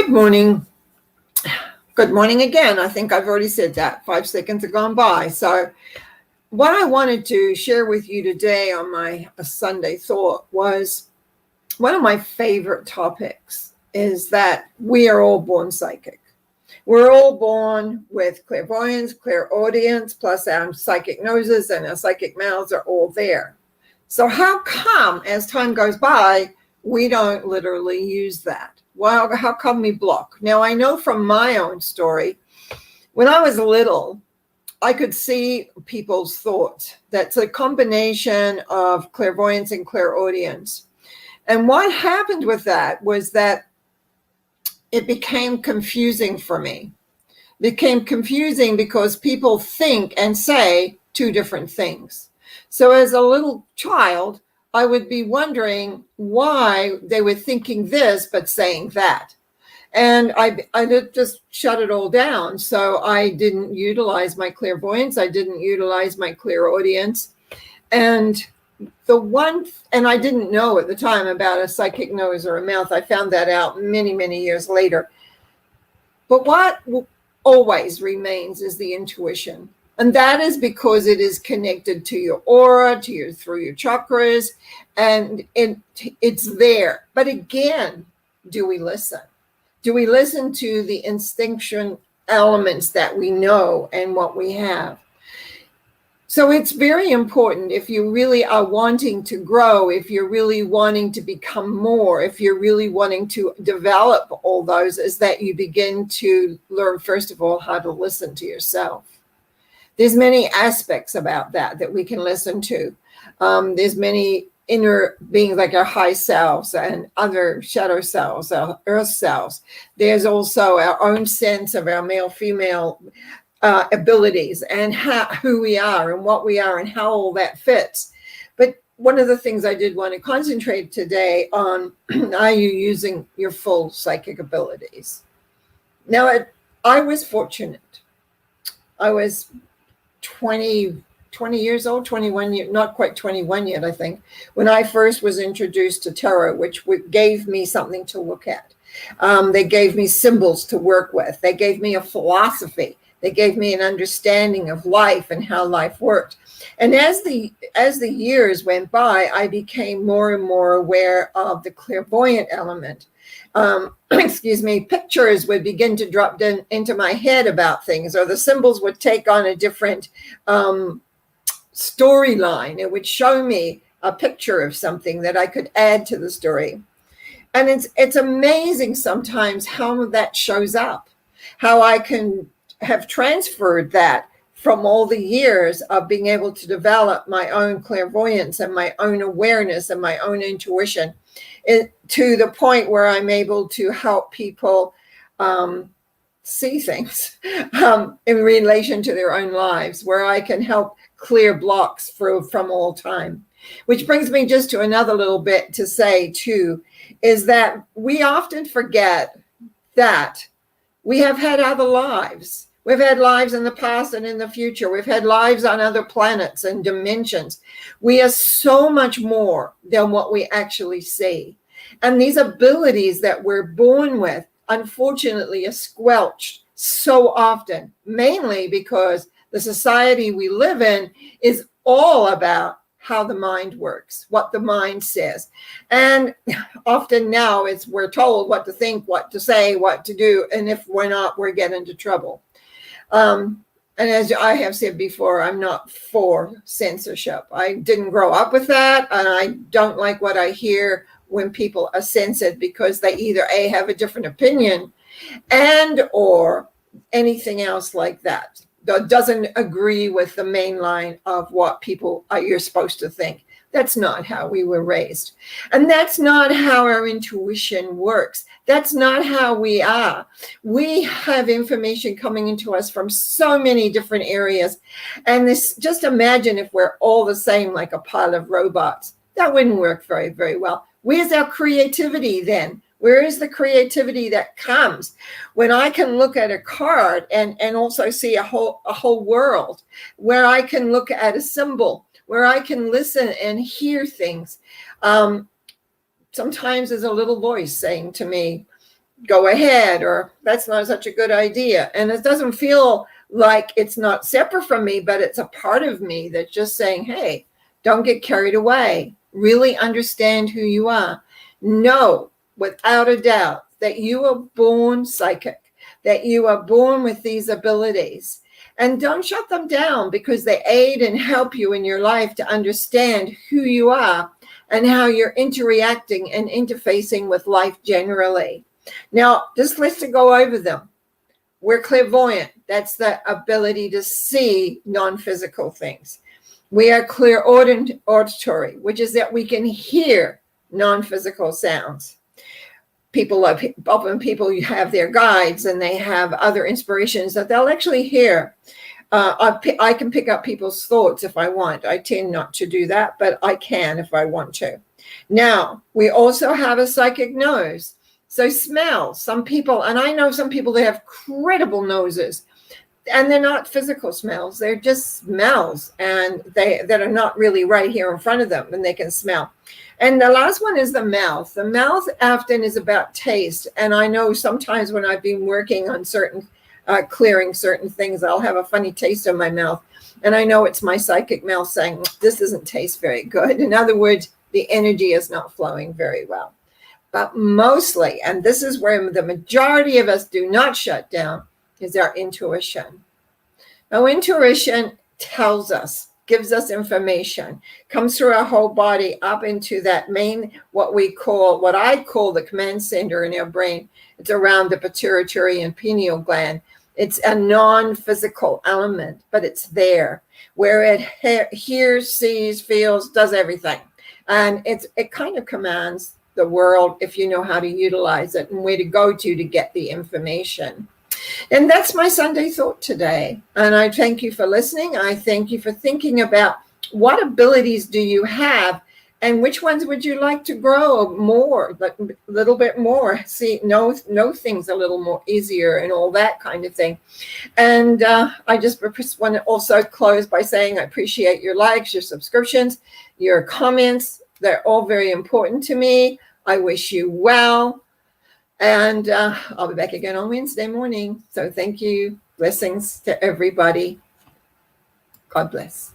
Good morning. Good morning again. I think I've already said that. 5 seconds have gone by. So what I wanted to share with you today on my Sunday thought was one of my favorite topics is that we are all born psychic. We're all born with clairvoyance, clairaudience, plus our psychic noses and our psychic mouths are all there. So how come as time goes by, we don't literally use that? Well, how come we block? Now, I know from my own story, when I was little, I could see people's thoughts. That's a combination of clairvoyance and clairaudience. And what happened with that was that it became confusing for me. It became confusing because people think and say two different things. So as a little child, I would be wondering why they were thinking this but saying that. And I just shut it all down. So I didn't utilize my clairvoyance. I didn't utilize my clairaudience. And I didn't know at the time about a psychic nose or a mouth. I found that out many, many years later. But what always remains is the intuition. And that is because it is connected to your aura, through your chakras, and it's there. But again, do we listen? Do we listen to the instinction elements that we know and what we have? So it's very important if you really are wanting to grow, if you're really wanting to become more, if you're really wanting to develop all those, is that you begin to learn, first of all, how to listen to yourself. There's many aspects about that we can listen to. There's many inner beings like our high selves and other shadow selves, our earth selves. There's also our own sense of our male, female abilities and who we are and what we are and how all that fits. But one of the things I did want to concentrate today on, are you using your full psychic abilities? Now, I was fortunate. I was 20 years old, 21 years, not quite 21 yet, I think, when I first was introduced to tarot, which gave me something to look at. They gave me symbols to work with. They gave me a philosophy. They gave me an understanding of life and how life worked. And as the years went by, I became more and more aware of the clairvoyant element. Pictures would begin to drop into my head about things, or the symbols would take on a different storyline. It would show me a picture of something that I could add to the story. And it's amazing sometimes how that shows up, how I can have transferred that from all the years of being able to develop my own clairvoyance and my own awareness and my own intuition, to the point where I'm able to help people see things in relation to their own lives, where I can help clear blocks from all time. Which brings me just to another little bit to say too, is that we often forget that we have had other lives. We've had lives in the past and in the future. We've had lives on other planets and dimensions. We are so much more than what we actually see. And these abilities that we're born with, unfortunately, are squelched so often, mainly because the society we live in is all about how the mind works, what the mind says. And often now we're told what to think, what to say, what to do. And if we're not, we're getting into trouble. And as I have said before, I'm not for censorship. I didn't grow up with that. And I don't like what I hear when people are censored, because they either A, have a different opinion and or anything else like that doesn't agree with the main line of what you're supposed to think. That's not how we were raised. And that's not how our intuition works. That's not how we are. We have information coming into us from so many different areas. And just imagine if we're all the same, like a pile of robots. That wouldn't work very, very well. Where's our creativity then? Where is the creativity that comes when I can look at a card and also see a whole world, where I can look at a symbol, where I can listen and hear things? Sometimes there's a little voice saying to me, go ahead, or that's not such a good idea. And it doesn't feel like it's not separate from me, but it's a part of me that's just saying, hey, don't get carried away. Really understand who you are. Know without a doubt that you are born psychic, that you are born with these abilities. And don't shut them down, because they aid and help you in your life to understand who you are and how you're interacting and interfacing with life generally. Now, just let's go over them. We're clairvoyant. That's the ability to see non-physical things. We are clairauditory, which is that we can hear non-physical sounds. Often people have their guides and they have other inspirations that they'll actually hear. I can pick up people's thoughts if I want. I tend not to do that, but I can if I want to. Now, we also have a psychic nose. So smell. Some people, and I know some people that have credible noses, and they're not physical smells. They're just smells, and that are not really right here in front of them, and they can smell. And the last one is the mouth. The mouth often is about taste. And I know sometimes when I've been working on clearing certain things, I'll have a funny taste in my mouth. And I know it's my psychic mouth saying, this doesn't taste very good. In other words, the energy is not flowing very well. But mostly, and this is where the majority of us do not shut down, is our intuition. Now, intuition tells us, gives us information, comes through our whole body up into that main, what I call the command center in our brain. It's around the pituitary and pineal gland. It's a non-physical element, but it's there, where it hears, sees, feels, does everything. And it kind of commands the world if you know how to utilize it and where to go to get the information. And that's my Sunday thought today. And I thank you for listening. I thank you for thinking about what abilities do you have and which ones would you like to grow more, but a little bit more, know things a little more easier and all that kind of thing. And I just want to also close by saying I appreciate your likes, your subscriptions, your comments. They're all very important to me. I wish you well. And I'll be back again on Wednesday morning. So thank you. Blessings to everybody. God bless.